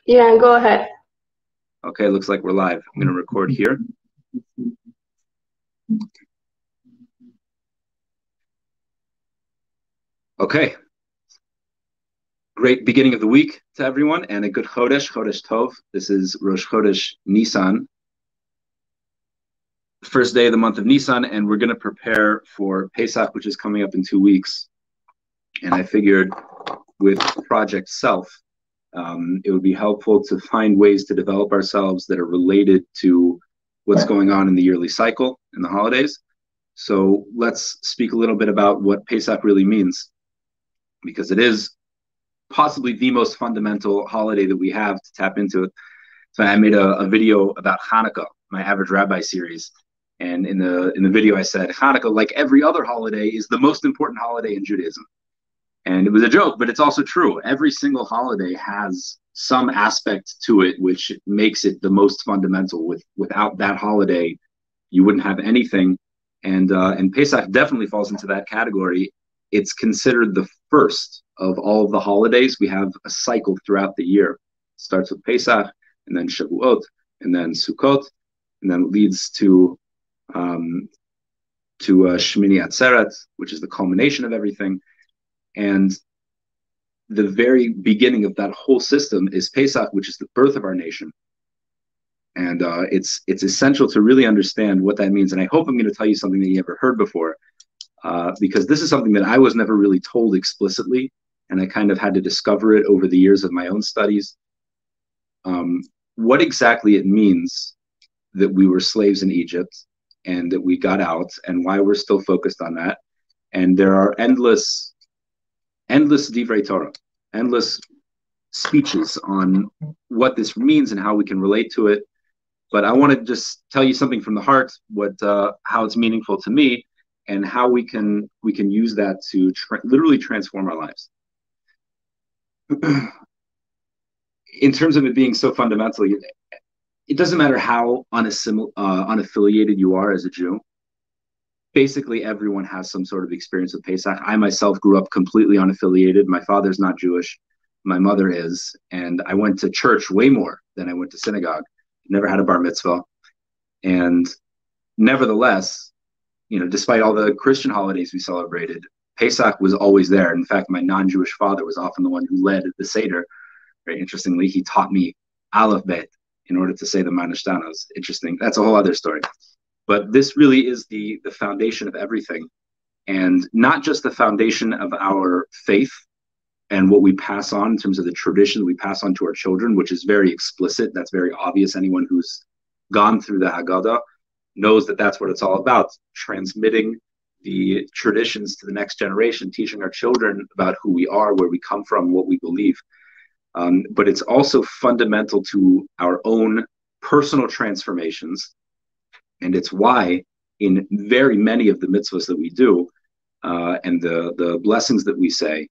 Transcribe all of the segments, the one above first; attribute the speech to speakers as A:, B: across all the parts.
A: Yeah, go ahead.
B: Okay, looks like we're live. I'm going to record here. Okay. Great beginning of the week to everyone, and a good Chodesh Tov. This is Rosh Chodesh Nisan, the first day of the month of Nisan, and we're going to prepare for Pesach, which is coming up in 2 weeks. And I figured with Project Self, it would be helpful to find ways to develop ourselves that are related to what's going on in the yearly cycle and the holidays. So let's speak a little bit about what Pesach really means, because it is possibly the most fundamental holiday that we have to tap into it. So I made a video about Hanukkah, my Average Rabbi series. And in the video I said, Hanukkah, like every other holiday, is the most important holiday in Judaism. And it was a joke, but it's also true. Every single holiday has some aspect to it which makes it the most fundamental. Without that holiday, you wouldn't have anything. And Pesach definitely falls into that category. It's considered the first of all of the holidays. We have a cycle throughout the year. It starts with Pesach, and then Shavuot, and then Sukkot, and then it leads to Shmini Atzeret, which is the culmination of everything. And the very beginning of that whole system is Pesach, which is the birth of our nation. And it's essential to really understand what that means. And I hope I'm going to tell you something that you never heard before, because this is something that I was never really told explicitly, and I kind of had to discover it over the years of my own studies. What exactly it means that we were slaves in Egypt and that we got out, and why we're still focused on that. And there are endless divrei Torah, endless speeches on what this means and how we can relate to it. But I want to just tell you something from the heart, how it's meaningful to me, and how we can use that to literally transform our lives. In terms of it being so fundamental, it doesn't matter how unaffiliated you are as a Jew. Basically, everyone has some sort of experience with Pesach. I myself grew up completely unaffiliated. My father's not Jewish. My mother is. And I went to church way more than I went to synagogue. Never had a bar mitzvah. And nevertheless, despite all the Christian holidays we celebrated, Pesach was always there. In fact, my non-Jewish father was often the one who led the Seder. Very interestingly, he taught me Aleph Bet in order to say the Manishtanos. Interesting. That's a whole other story. But this really is the foundation of everything. And not just the foundation of our faith and what we pass on in terms of the tradition we pass on to our children, which is very explicit. That's very obvious. Anyone who's gone through the Haggadah knows that that's what it's all about, transmitting the traditions to the next generation, teaching our children about who we are, where we come from, what we believe. But it's also fundamental to our own personal transformations. And it's why in very many of the mitzvahs that we do and the blessings that we say,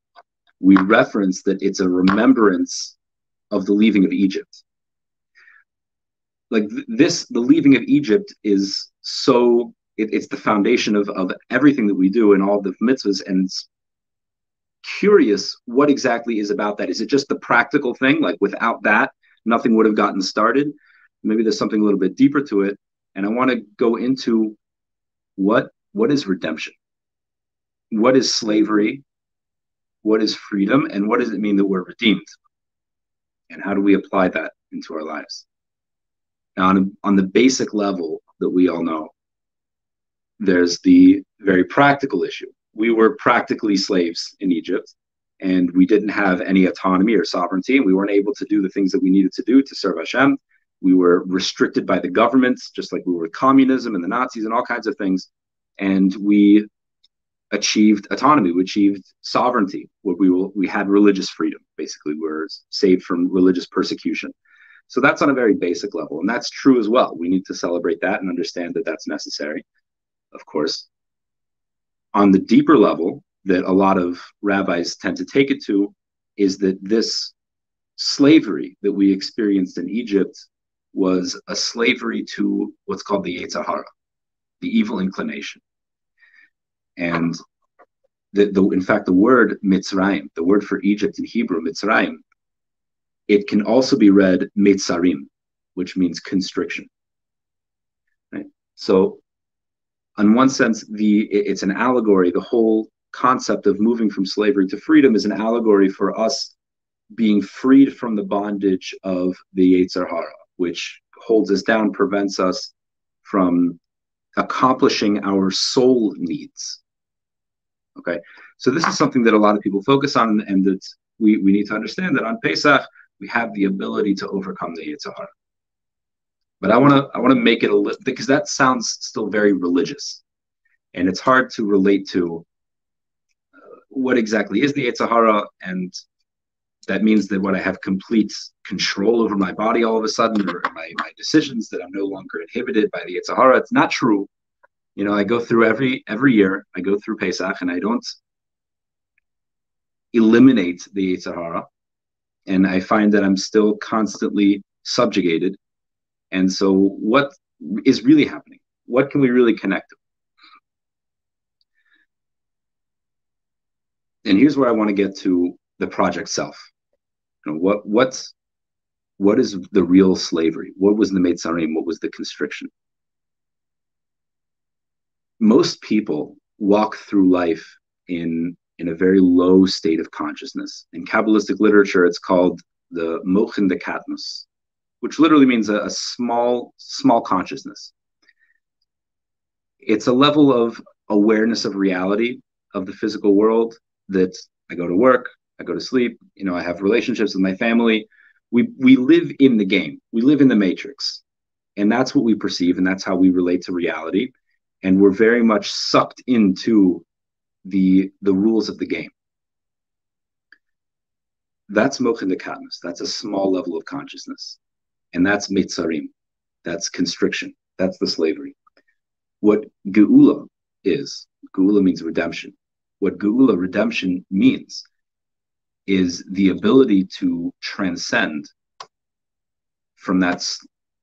B: we reference that it's a remembrance of the leaving of Egypt. Like the leaving of Egypt is it's the foundation of everything that we do and all the mitzvahs. And it's curious what exactly is about that. Is it just the practical thing? Like without that, nothing would have gotten started. Maybe there's something a little bit deeper to it. And I want to go into what is redemption? What is slavery? What is freedom? And what does it mean that we're redeemed? And how do we apply that into our lives? Now, on the basic level that we all know, there's the very practical issue. We were practically slaves in Egypt, and we didn't have any autonomy or sovereignty, and we weren't able to do the things that we needed to do to serve Hashem. We were restricted by the government, just like we were with communism and the Nazis and all kinds of things. And we achieved autonomy. We achieved sovereignty. We had religious freedom. Basically, we were saved from religious persecution. So that's on a very basic level. And that's true as well. We need to celebrate that and understand that that's necessary, of course. On the deeper level that a lot of rabbis tend to take it to is that this slavery that we experienced in Egypt was a slavery to what's called the Yetzer Hara, the evil inclination. And in fact, the word Mitzrayim, the word for Egypt in Hebrew, Mitzrayim, it can also be read Metzarim, which means constriction. Right? So, in one sense, it's an allegory. The whole concept of moving from slavery to freedom is an allegory for us being freed from the bondage of the Yetzer Hara, which holds us down, prevents us from accomplishing our soul needs. Okay, so this is something that a lot of people focus on, and that we need to understand that on Pesach we have the ability to overcome the Yetzer Hara. But I want to make it a little, because that sounds still very religious, and it's hard to relate to what exactly is the Yetzer Hara, and that means that what I have complete control over my body all of a sudden, or my decisions, that I'm no longer inhibited by the Yetzer Hara. It's not true. You know, I go through every year, I go through Pesach, and I don't eliminate the Yetzer Hara, and I find that I'm still constantly subjugated. And so what is really happening? What can we really connect to? And here's where I want to get to the project self. You know, what is the real slavery? What was the Metzarim? What was the constriction? Most people walk through life in a very low state of consciousness. In Kabbalistic literature, it's called the Mochin de Katnus, which literally means a small consciousness. It's a level of awareness of reality of the physical world, that I go to work, I go to sleep, you know, I have relationships with my family. We live in the game. We live in the matrix. And that's what we perceive, and that's how we relate to reality. And we're very much sucked into the rules of the game. That's Mochin de Katnus. That's a small level of consciousness. And that's Metzarim. That's constriction. That's the slavery. What Geula is, Geula means redemption. What Geula, redemption, means is the ability to transcend from that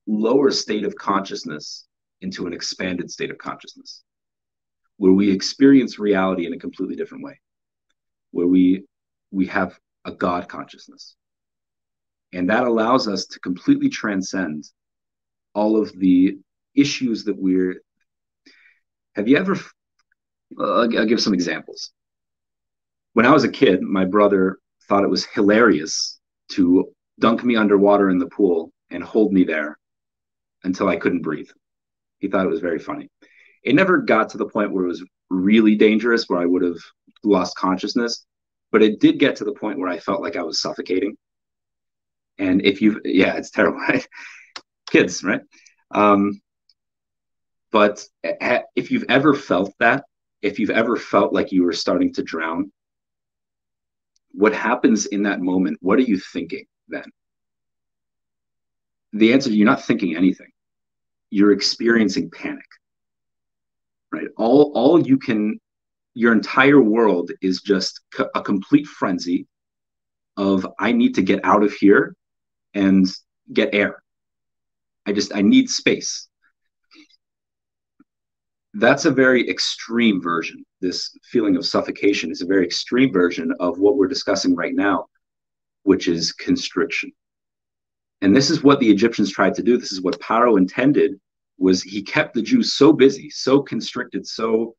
B: lower state of consciousness into an expanded state of consciousness, where we experience reality in a completely different way, where we have a God consciousness. And that allows us to completely transcend all of the issues that have you ever, I'll give some examples. When I was a kid, my brother thought it was hilarious to dunk me underwater in the pool and hold me there until I couldn't breathe. He thought it was very funny. It never got to the point where it was really dangerous, where I would have lost consciousness, but it did get to the point where I felt like I was suffocating. And it's terrible, right? Kids, right? But if you've ever felt that, if you've ever felt like you were starting to drown, what happens in that moment? What are you thinking then? The answer is, you're not thinking anything. You're experiencing panic, right? Your entire world is just a complete frenzy of, I need to get out of here and get air. I need space. That's a very extreme version. This feeling of suffocation is a very extreme version of what we're discussing right now, which is constriction. And this is what the Egyptians tried to do. This is what Paro intended, was he kept the Jews so busy, so constricted, so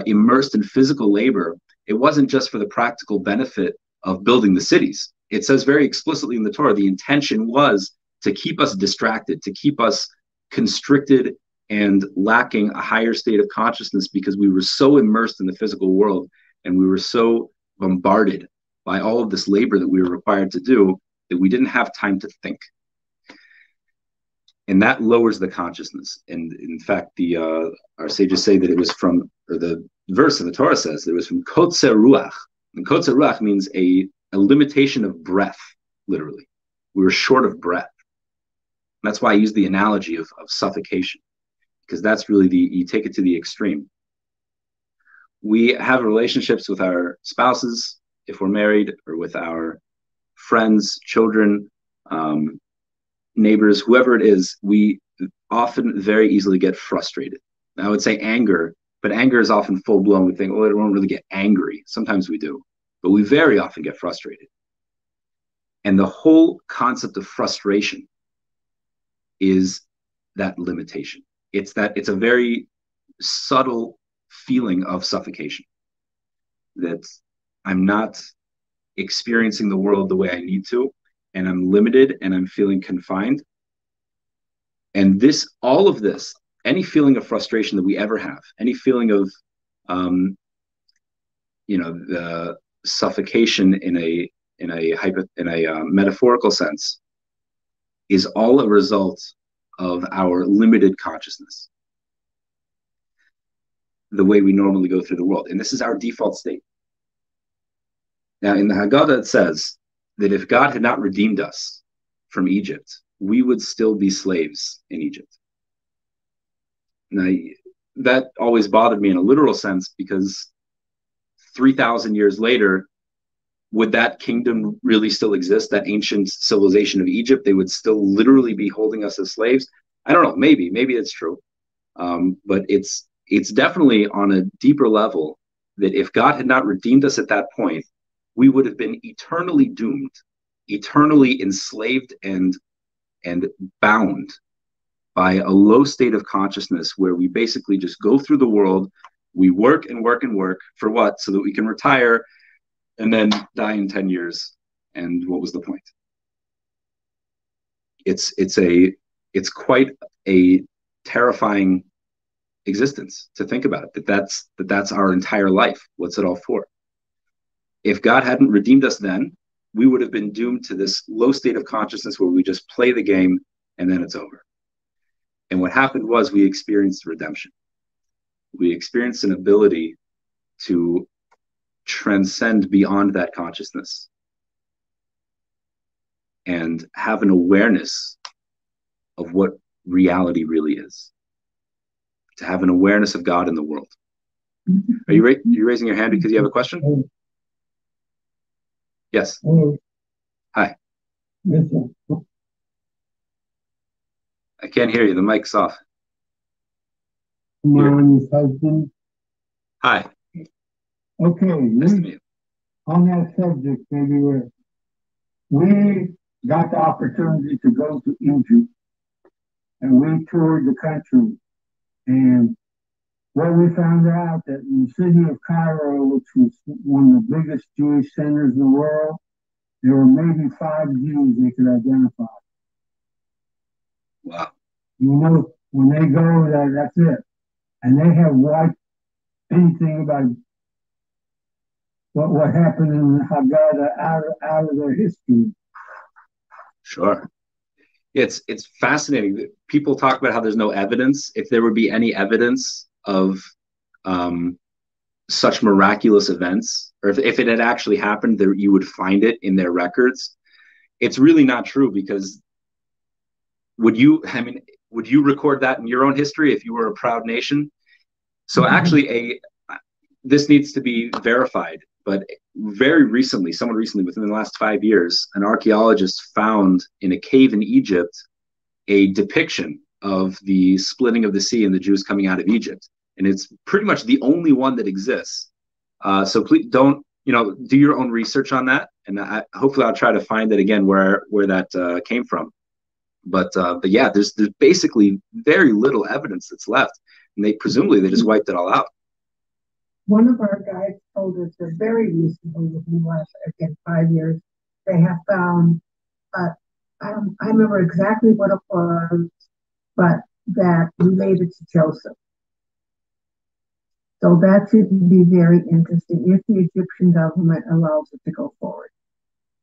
B: immersed in physical labor. It wasn't just for the practical benefit of building the cities. It says very explicitly in the Torah, the intention was to keep us distracted, to keep us constricted and lacking a higher state of consciousness, because we were so immersed in the physical world and we were so bombarded by all of this labor that we were required to do, that we didn't have time to think. And that lowers the consciousness. And in fact, our sages say that it was from, or the verse in the Torah says that it was from kotzer ruach. And kotzer ruach means a limitation of breath, literally. We were short of breath. And that's why I use the analogy of suffocation, because that's really you take it to the extreme. We have relationships with our spouses, if we're married, or with our friends, children, neighbors, whoever it is. We often very easily get frustrated. Now, I would say anger, but anger is often full blown. We think, oh, I don't really get angry. Sometimes we do, but we very often get frustrated. And the whole concept of frustration is that limitation. It's a very subtle feeling of suffocation, that I'm not experiencing the world the way I need to, and I'm limited and I'm feeling confined. And all of this, any feeling of frustration that we ever have, any feeling of, the suffocation in a metaphorical sense, is all a result of our limited consciousness, the way we normally go through the world. And this is our default state. Now, in the Haggadah, it says that if God had not redeemed us from Egypt, we would still be slaves in Egypt. Now, that always bothered me in a literal sense, because 3,000 years later, would that kingdom really still exist? That ancient civilization of Egypt, they would still literally be holding us as slaves? I don't know. Maybe it's true. But it's definitely on a deeper level that if God had not redeemed us at that point, we would have been eternally doomed, eternally enslaved and bound by a low state of consciousness, where we basically just go through the world, we work and work and work for what? So that we can retire and then die in 10 years. And what was the point? It's quite a terrifying existence to think about it, that's our entire life. What's it all for? If God hadn't redeemed us then, we would have been doomed to this low state of consciousness where we just play the game and then it's over. And what happened was we experienced redemption. We experienced an ability to transcend beyond that consciousness and have an awareness of what reality really is, to have an awareness of God in the world. Are you raising your hand because you have a question? Yes. Hi. I can't hear you. The mic's off. Hi.
A: Okay.
B: Nice to meet you.
A: On that subject, maybe we got the opportunity to go to Egypt, and we toured the country. And what we found out, that in the city of Cairo, which was one of the biggest Jewish centers in the world, there were maybe 5 Jews they could identify.
B: Wow.
A: When they go there, that's it. And they have wiped anything about what happened in Haggadah out of their history.
B: Sure. It's fascinating. People talk about how there's no evidence. If there would be any evidence of such miraculous events, or if it had actually happened, there you would find it in their records. It's really not true, because would you record that in your own history if you were a proud nation? So actually, this needs to be verified. But someone recently, within the last 5 years, an archaeologist found in a cave in Egypt a depiction of the splitting of the sea and the Jews coming out of Egypt. And it's pretty much the only one that exists. So please don't, do your own research on that. And hopefully I'll try to find it again where that came from. But yeah, there's basically very little evidence that's left. And they just wiped it all out.
C: One of our guides told us that very recently, within the last, again, 5 years, they have found, I remember exactly what it was, but that related to Joseph. So that should be very interesting if the Egyptian government allows it to go forward.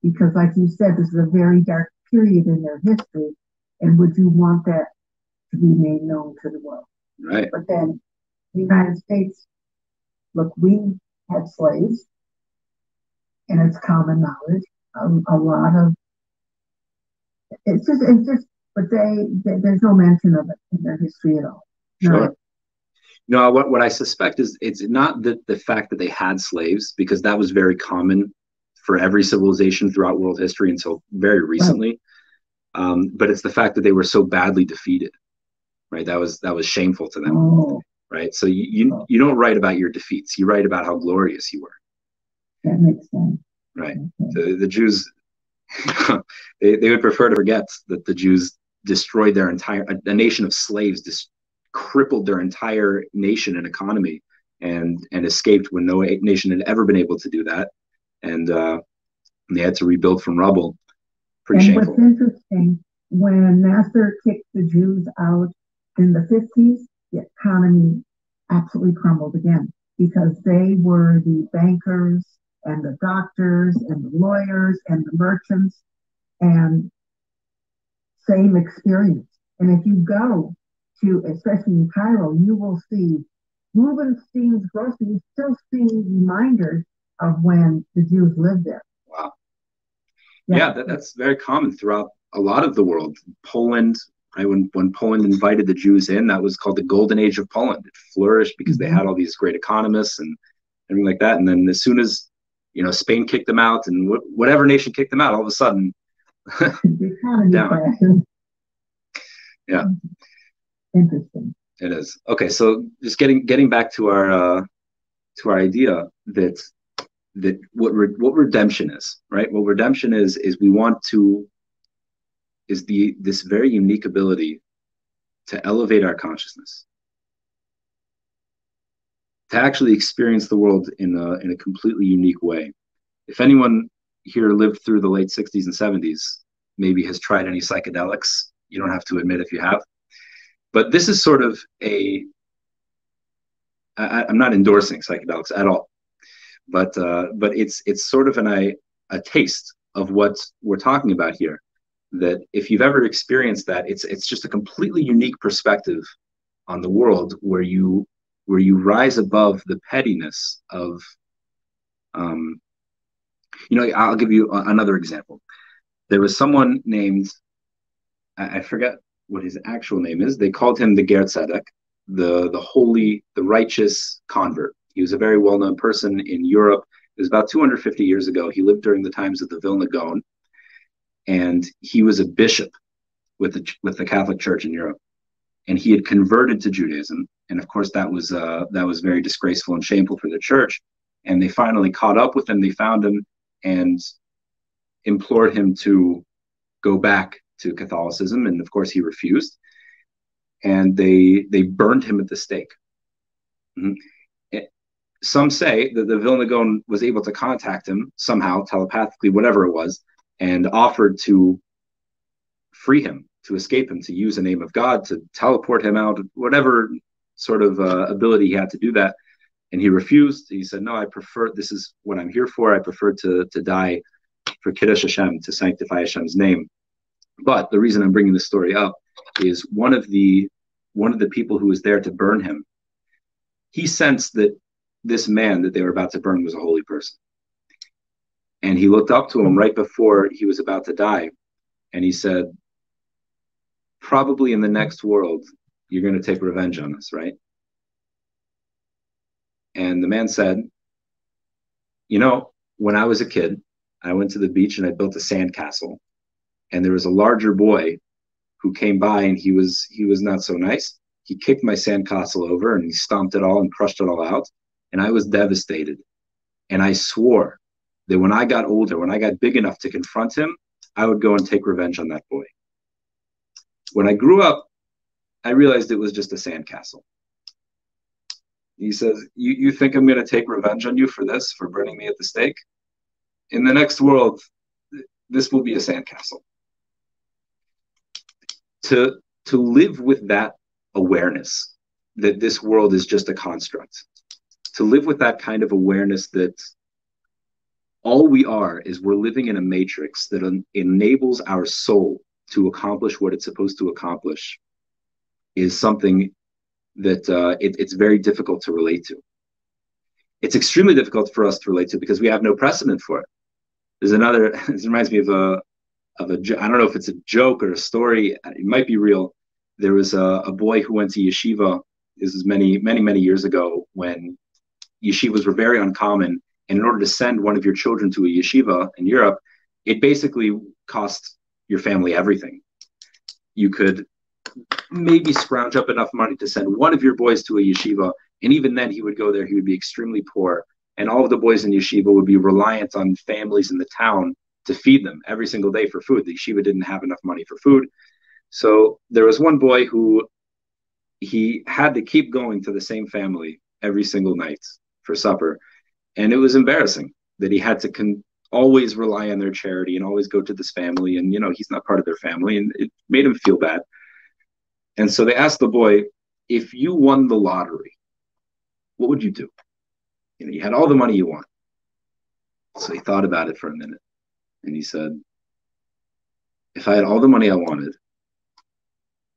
C: Because like you said, this is a very dark period in their history, and would you want that to be made known to the world?
B: Right.
C: But then the United States, look, we had slaves, and it's common knowledge. A lot of it's just, but there's no mention of it in their history at all.
B: Sure. No, what I suspect is it's not the fact that they had slaves, because that was very common for every civilization throughout world history until very recently. Right. But it's the fact that they were so badly defeated, right? That was shameful to them.
C: Oh.
B: Right. So you don't write about your defeats. You write about how glorious you were.
C: That makes sense.
B: Right. Okay. The Jews, They would prefer to forget that the Jews destroyed their a nation of slaves, crippled their entire nation and economy, and escaped when no nation had ever been able to do that, and they had to rebuild from rubble. Pretty shameful.
C: What's interesting, when Nasser kicked the Jews out in the 50s, the economy absolutely crumbled again, because they were the bankers and the doctors and the lawyers and the merchants, and same experience. And if you go to, especially in Cairo, you will see Rubenstein's grocery. You still see reminders of when the Jews lived there.
B: Wow. Yeah, that's very common throughout a lot of the world. Poland, right? When Poland invited the Jews in, that was called the Golden Age of Poland. It flourished because they had all these great economists and everything like that. And then as soon as Spain kicked them out, and whatever nation kicked them out, all of a sudden, down. Yeah.
C: Interesting.
B: It is. Okay, so just getting back to our idea that what redemption is, right? What redemption is we want to this very unique ability to elevate our consciousness, to actually experience the world in a completely unique way. If anyone here lived through the late 60s and 70s, maybe has tried any psychedelics, you don't have to admit if you have. But this is sort of I'm not endorsing psychedelics at all, but it's sort of a taste of what we're talking about here. That if you've ever experienced that, it's just a completely unique perspective on the world, where you rise above the pettiness of, I'll give you another example. There was someone named, I forget what his actual name is. They called him the Ger Tzedek, the holy, the righteous convert. He was a very well-known person in Europe. It was about 250 years ago. He lived during the times of the Vilna Gaon, and he was a bishop with the Catholic Church in Europe. And he had converted to Judaism, and of course that was very disgraceful and shameful for the church. And they finally caught up with him. They found him and implored him to go back to Catholicism, and of course he refused. And they burned him at the stake. Some say that the Vilna Gaon was able to contact him somehow, telepathically, whatever it was, and offered to free him, to escape him, to use the name of God, to teleport him out, whatever sort of ability he had to do that. And he refused. He said, no, this is what I'm here for. I prefer to die for Kiddush Hashem, to sanctify Hashem's name. But the reason I'm bringing this story up is one of the people who was there to burn him, he sensed that this man that they were about to burn was a holy person. And he looked up to him right before he was about to die, and he said, probably in the next world, you're going to take revenge on us, right? And the man said, when I was a kid, I went to the beach and I built a sandcastle, and there was a larger boy who came by, and he was not so nice. He kicked my sandcastle over, and he stomped it all and crushed it all out. And I was devastated. And I swore that when I got older, when I got big enough to confront him, I would go and take revenge on that boy. When I grew up, I realized it was just a sandcastle. He says, you think I'm going to take revenge on you for this, for burning me at the stake? In the next world, this will be a sandcastle. To live with that awareness that this world is just a construct, to live with that kind of awareness that all we are is we're living in a matrix that enables our soul to accomplish what it's supposed to accomplish, is something that it's very difficult to relate to. It's extremely difficult for us to relate to because we have no precedent for it. This reminds me of I don't know if it's a joke or a story. It might be real. There was a boy who went to yeshiva. This is many, many, many years ago, when yeshivas were very uncommon. And in order to send one of your children to a yeshiva in Europe, it basically cost your family everything. You could maybe scrounge up enough money to send one of your boys to a yeshiva, and even then he would go there, he would be extremely poor, and all of the boys in yeshiva would be reliant on families in the town to feed them every single day for food. The yeshiva didn't have enough money for food. So there was one boy who he had to keep going to the same family every single night for supper. And it was embarrassing that he had to always rely on their charity and always go to this family. And, he's not part of their family. And it made him feel bad. And so they asked the boy, if you won the lottery, what would you do? You had all the money you want. So he thought about it for a minute. And he said, if I had all the money I wanted,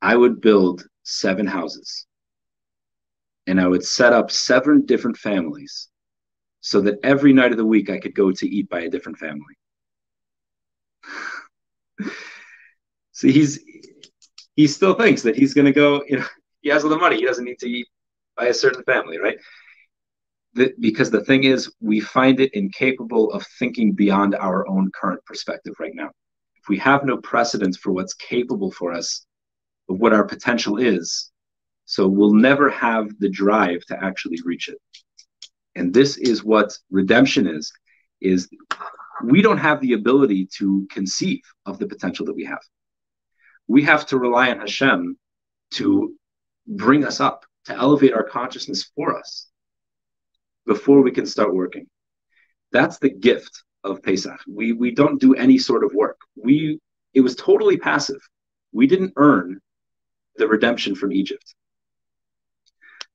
B: I would build 7 houses. And I would set up 7 different families so that every night of the week I could go to eat by a different family. So he still thinks that he's going to go, he has all the money. He doesn't need to eat by a certain family, right? Because the thing is, we find it incapable of thinking beyond our own current perspective right now. If we have no precedence for what's capable for us, of what our potential is, so we'll never have the drive to actually reach it. And this is what redemption is we don't have the ability to conceive of the potential that we have. We have to rely on Hashem to bring us up, to elevate our consciousness for us before we can start working. That's the gift of Pesach. We don't do any sort of work. It was totally passive. We didn't earn the redemption from Egypt.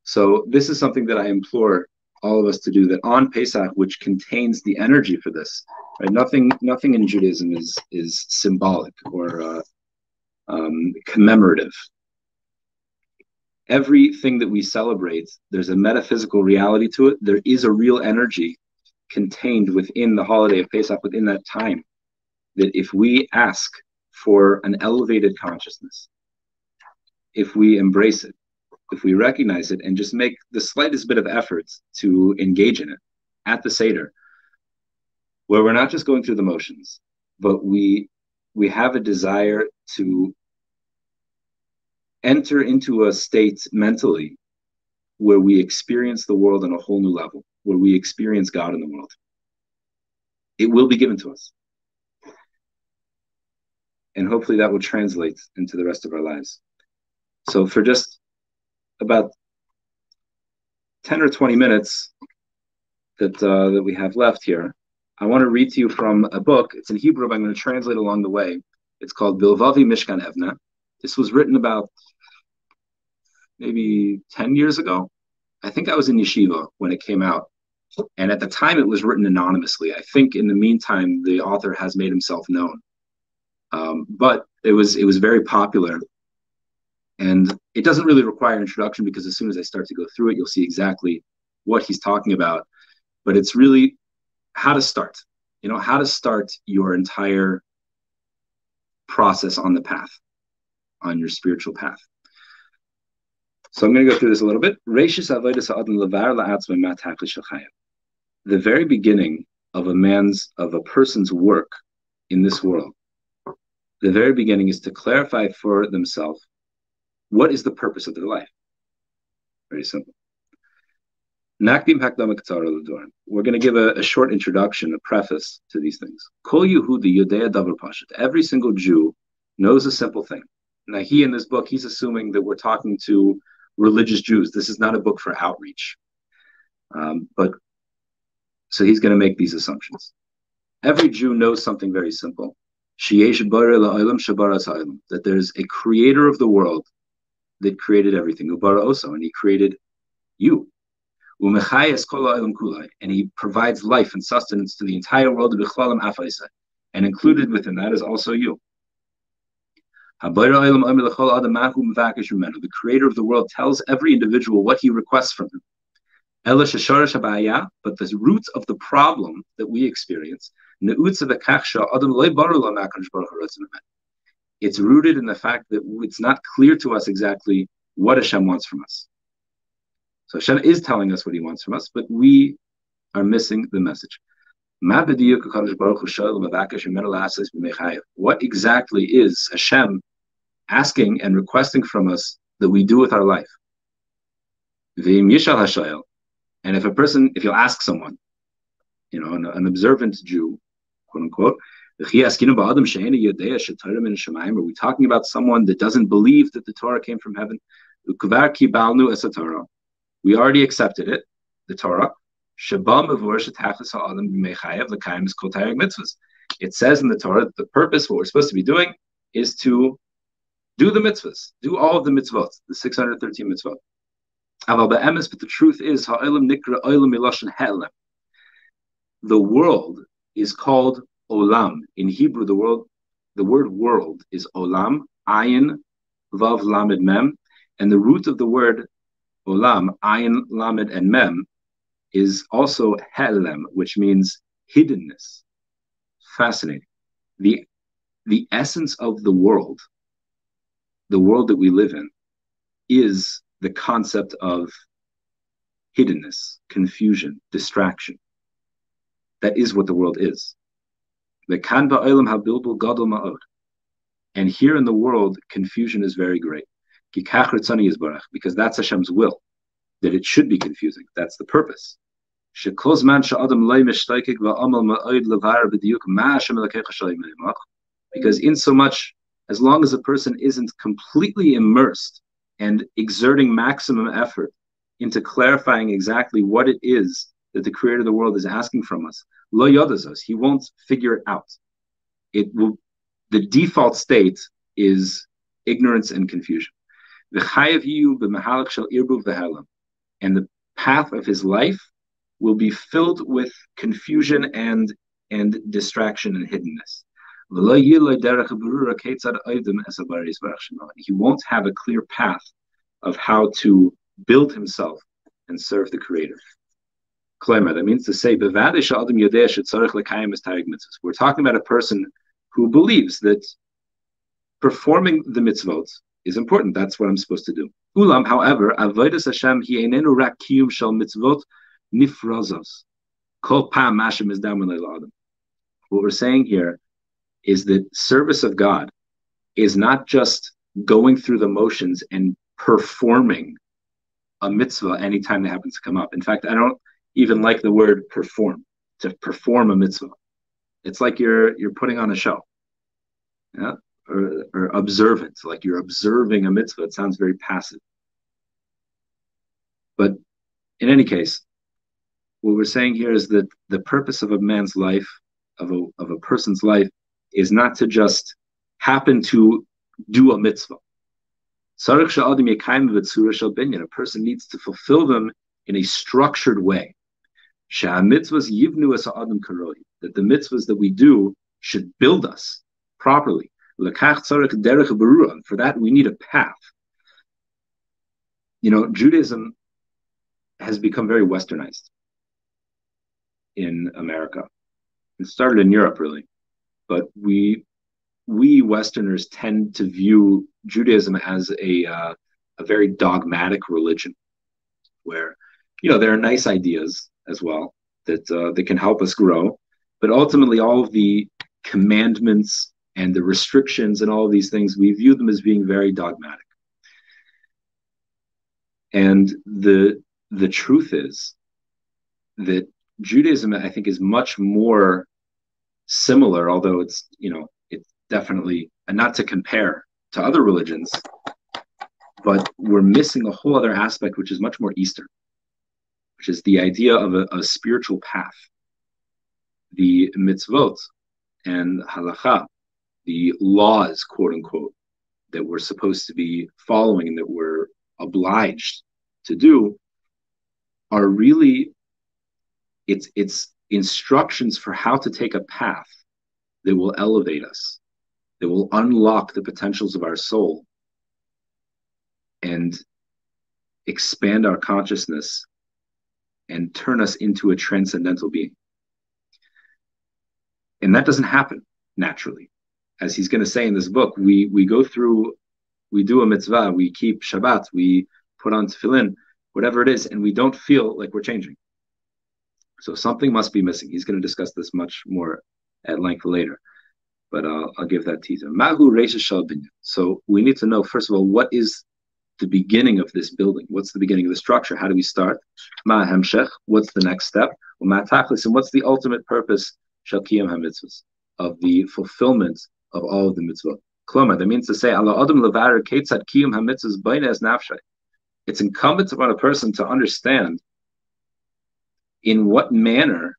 B: So this is something that I implore all of us to do, that on Pesach, which contains the energy for this, right? Nothing in Judaism is symbolic or commemorative. Everything that we celebrate, there's a metaphysical reality to it. There is a real energy contained within the holiday of Pesach, within that time, that if we ask for an elevated consciousness, if we embrace it, if we recognize it and just make the slightest bit of effort to engage in it at the Seder, where we're not just going through the motions, but we have a desire to enter into a state mentally where we experience the world on a whole new level, where we experience God in the world. It will be given to us. And hopefully that will translate into the rest of our lives. So for just about 10 or 20 minutes that we have left here, I want to read to you from a book. It's in Hebrew, but I'm going to translate along the way. It's called Bilvavi Mishkan Evna. This was written about maybe 10 years ago. I think I was in yeshiva when it came out. And at the time, it was written anonymously. I think in the meantime, the author has made himself known. But it was very popular. And it doesn't really require introduction, because as soon as I start to go through it, you'll see exactly what he's talking about. But it's really how to start, how to start your entire process on the path, on your spiritual path. So I'm going to go through this a little bit. The very beginning of a person's work in this world, the very beginning is to clarify for themselves what is the purpose of their life. Very simple. We're going to give a short introduction, a preface to these things. Every single Jew knows a simple thing. Now, in this book, he's assuming that we're talking to religious Jews. This is not a book for outreach. So he's going to make these assumptions. Every Jew knows something very simple. That there's a creator of the world that created everything. And he created you. And he provides life and sustenance to the entire world. And included within that is also you. The creator of the world tells every individual what he requests from him. But the roots of the problem that we experience, it's rooted in the fact that it's not clear to us exactly what Hashem wants from us. So Hashem is telling us what he wants from us, but we are missing the message. What exactly is Hashem asking and requesting from us that we do with our life? And if you'll ask someone, an observant Jew, quote unquote, Are we talking about someone that doesn't believe that the Torah came from heaven? We already accepted it, the Torah. It says in the Torah that the purpose, what we're supposed to be doing, is to do the mitzvahs, do all of the mitzvot, the 613 mitzvot. But the truth is, the world is called olam. In Hebrew, the word world is olam, ayin, vav, lamed, mem, and the root of the word olam, ayin, lamed, and mem, is also helem, which means hiddenness. Fascinating. The essence of the world that we live in, is the concept of hiddenness, confusion, distraction. That is what the world is. And here in the world, confusion is very great. Because that's Hashem's will, that it should be confusing. That's the purpose. Because in so much, as long as a person isn't completely immersed and exerting maximum effort into clarifying exactly what it is that the creator of the world is asking from us, lo yodazos, he won't figure it out. The default state is ignorance and confusion. And the path of his life will be filled with confusion and distraction and hiddenness. He won't have a clear path of how to build himself and serve the creator. That means to say, we're talking about a person who believes that performing the mitzvot is important. That's what I'm supposed to do. However, avodas Hashem hi'enenu rak kiyum shel mitzvot nifrazos. Kol pam Hashem is down adam. What we're saying here is that service of God is not just going through the motions and performing a mitzvah anytime it happens to come up. In fact, I don't even like the word perform, to perform a mitzvah. It's like you're putting on a show. Yeah? Or observant, like you're observing a mitzvah. It sounds very passive. But in any case, what we're saying here is that the purpose of a man's life, of a person's life, is not to just happen to do a mitzvah. A person needs to fulfill them in a structured way. That the mitzvahs that we do should build us properly. For that, we need a path. Judaism has become very westernized in America. It started in Europe, really. But we Westerners tend to view Judaism as a very dogmatic religion, where there are nice ideas as well that can help us grow, but ultimately all of the commandments and the restrictions and all of these things, we view them as being very dogmatic. And the truth is that Judaism, I think, is much more similar, although it's definitely, and not to compare to other religions, but we're missing a whole other aspect, which is much more Eastern, which is the idea of a spiritual path. The mitzvot and halacha, the laws, quote unquote, that we're supposed to be following and that we're obliged to do, are really, it's instructions for how to take a path that will elevate us, that will unlock the potentials of our soul and expand our consciousness and turn us into a transcendental being. And that doesn't happen naturally. As he's going to say in this book, we go through, we do a mitzvah, we keep Shabbat, we put on tefillin, whatever it is, and we don't feel like we're changing. So something must be missing. He's going to discuss this much more at length later, but I'll give that teaser. Mahu Reisha Shal Binyan. So we need to know, first of all, what is the beginning of this building? What's the beginning of the structure? How do we start? Ma Hemshech. What's the next step? Ma Tachlis. And what's the ultimate purpose? Shal Kiyam HaMitzvahs. of the fulfillment of all of the mitzvot. Kloma, that means to say, Allah Adam levarer ketzad kiyum hamitzvos b'nei nafshay. It's incumbent upon a person to understand in what manner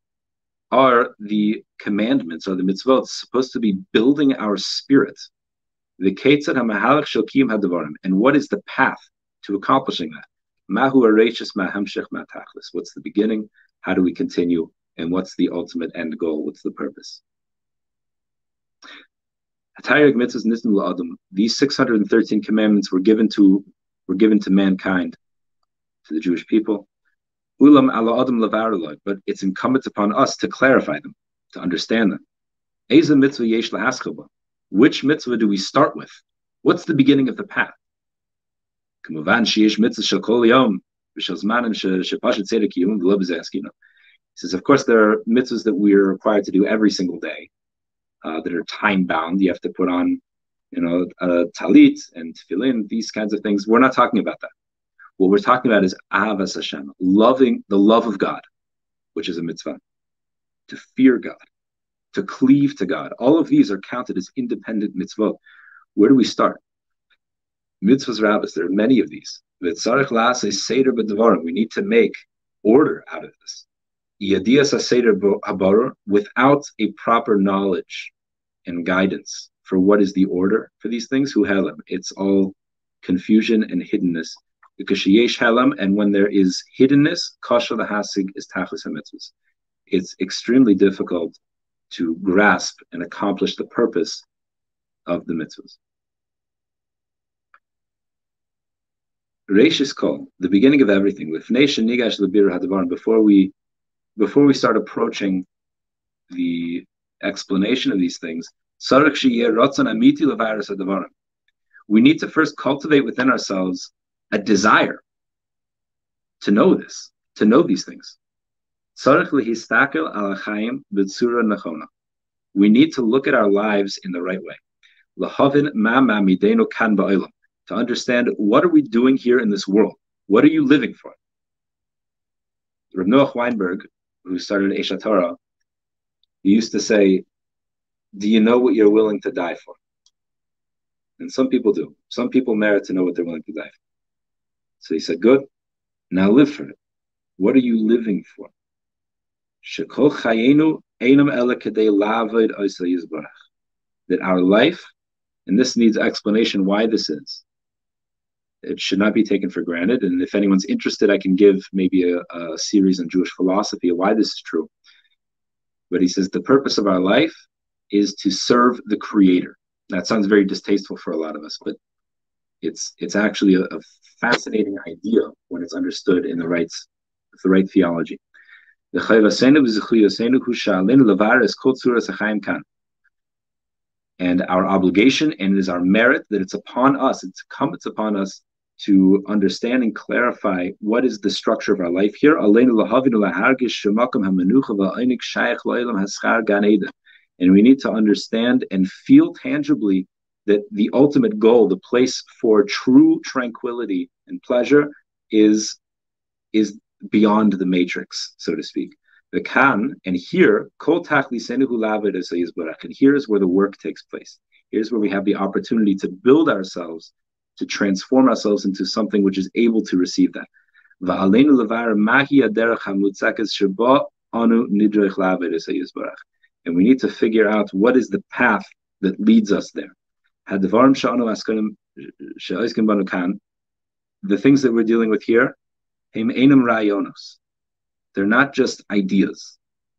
B: are the commandments or the mitzvot supposed to be building our spirit. The ketzad hamahalach shel kiyum hadavarim, and what is the path to accomplishing that? Mahu areishis mahamshech matachlis. What's the beginning? How do we continue? And what's the ultimate end goal? What's the purpose? These 613 commandments were given to mankind, to the Jewish people. But it's incumbent upon us to clarify them, to understand them. Which mitzvah do we start with? What's the beginning of the path? He says, of course, there are mitzvahs that we are required to do every single day, that are time bound. You have to put on, talit and tefillin, these kinds of things. We're not talking about that. What we're talking about is ahavas Hashem, loving the love of God, which is a mitzvah, to fear God, to cleave to God. All of these are counted as independent mitzvot. Where do we start? Mitzvahs rabbis, there are many of these. We need to make order out of this. Without a proper knowledge and guidance for what is the order for these things, it's all confusion and hiddenness. Because sheyesh halam, and when there is hiddenness, kasha lahasig is tachlis hamitzvos. It's extremely difficult to grasp and accomplish the purpose of the mitzvahs. Reishis kol, the beginning of everything, with nation nigash lebir hadavar, before we start approaching the explanation of these things, we need to first cultivate within ourselves a desire to know this, to know these things. We need to look at our lives in the right way. To understand, what are we doing here in this world? What are you living for? Reb Noach Weinberg, who started Eshat Torah, he used to say, do you know what you're willing to die for? And some people do. Some people merit to know what they're willing to die for. So he said, good, now live for it. What are you living for? That our life, and this needs explanation why this is. It should not be taken for granted. And if anyone's interested, I can give maybe a series on Jewish philosophy of why this is true. But he says the purpose of our life is to serve the Creator. That sounds very distasteful for a lot of us, but it's actually a fascinating idea when it's understood in the right theology. And our obligation, and it is our merit, that it's upon us, it's incumbent upon us to understand and clarify what is the structure of our life here. And we need to understand and feel tangibly that the ultimate goal, the place for true tranquility and pleasure, is beyond the matrix, so to speak. The kan, and here, and here is where the work takes place. Here's where we have the opportunity to build ourselves, to transform ourselves into something which is able to receive that. And we need to figure out what is the path that leads us there. The things that we're dealing with here, they're not just ideas.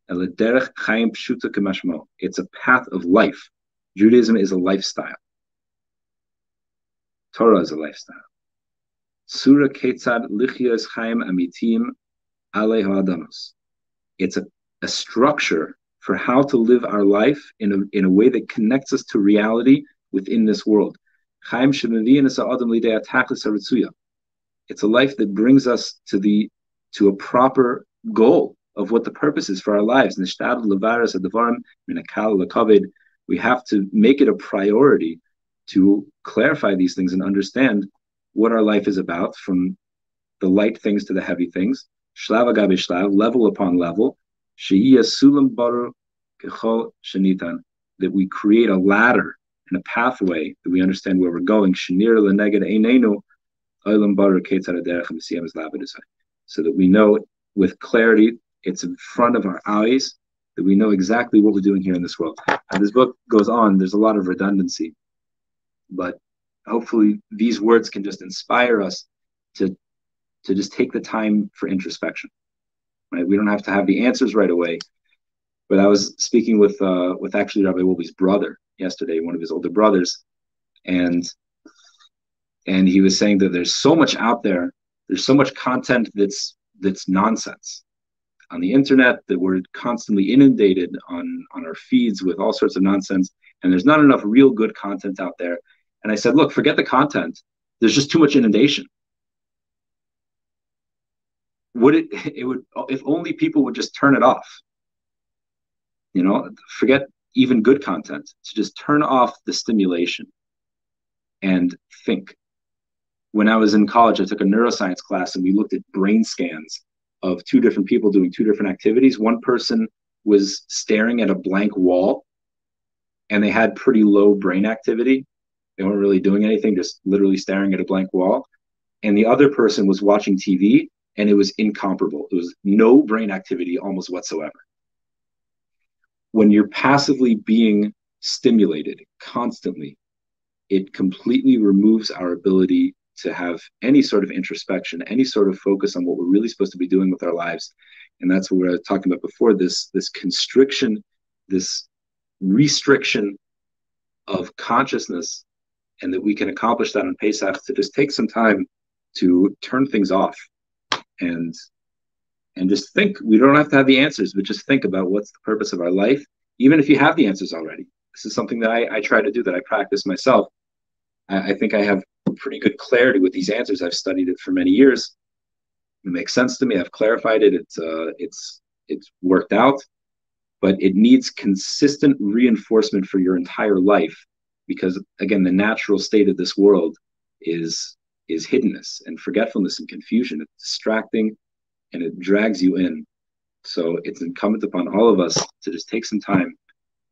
B: It's a path of life. Judaism is a lifestyle. Torah is a lifestyle. Surah Ketzad Lichyos Chaim Amitim Aleho Adamos. It's a structure for how to live our life in a way that connects us to reality within this world. Chaim Shemaviyin Es Adam Lidei Atachlis Haritzuya. It's a life that brings us to a proper goal of what the purpose is for our lives. We have to make it a priority to clarify these things and understand what our life is about, from the light things to the heavy things, shlav agabe shlav, level upon level, she'iyah sulam baru kechol shenitan, that we create a ladder and a pathway, that we understand where we're going. So that we know with clarity, it's in front of our eyes, that we know exactly what we're doing here in this world. And this book goes on, there's a lot of redundancy, but hopefully these words can just inspire us to just take the time for introspection, right? We don't have to have the answers right away. But I was speaking with actually Rabbi Wolbe's brother yesterday, one of his older brothers, and he was saying that there's so much out there, there's so much content that's nonsense on the internet, that we're constantly inundated on our feeds with all sorts of nonsense, and there's not enough real good content out there. And I said, look, forget the content. There's just too much inundation. It would, if only people would just turn it off. You know, forget even good content, to just turn off the stimulation and think. When I was in college, I took a neuroscience class and we looked at brain scans of two different people doing two different activities. One person was staring at a blank wall and they had pretty low brain activity. They weren't really doing anything, just literally staring at a blank wall. And the other person was watching TV and it was incomparable. It was no brain activity almost whatsoever. When you're passively being stimulated constantly, it completely removes our ability to have any sort of introspection, any sort of focus on what we're really supposed to be doing with our lives. And that's what we were talking about before, this constriction, this restriction of consciousness, and that we can accomplish that on Pesach, to just take some time to turn things off and just think. We don't have to have the answers, but just think about what's the purpose of our life, even if you have the answers already. This is something that I try to do, that I practice myself. I think I have pretty good clarity with these answers. I've studied it for many years. It makes sense to me. I've clarified it. It's worked out, but it needs consistent reinforcement for your entire life, because again, the natural state of this world is hiddenness and forgetfulness and confusion. It's distracting and it drags you in. So it's incumbent upon all of us to just take some time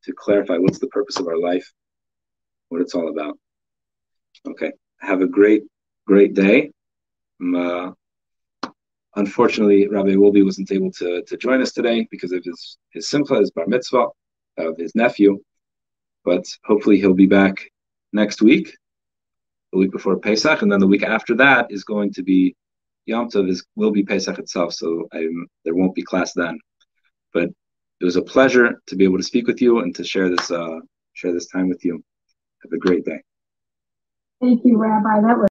B: to clarify what's the purpose of our life, what it's all about. Okay, have a great day. Unfortunately, Rabbi Wolbe wasn't able to join us today because of his simcha, his bar mitzvah of his nephew, but hopefully he'll be back next week, the week before Pesach, and then the week after that is going to be Yom Tov, will be Pesach itself, so there won't be class then. But it was a pleasure to be able to speak with you and to share this time with you. Have a great day.
C: Thank you, Rabbi. That was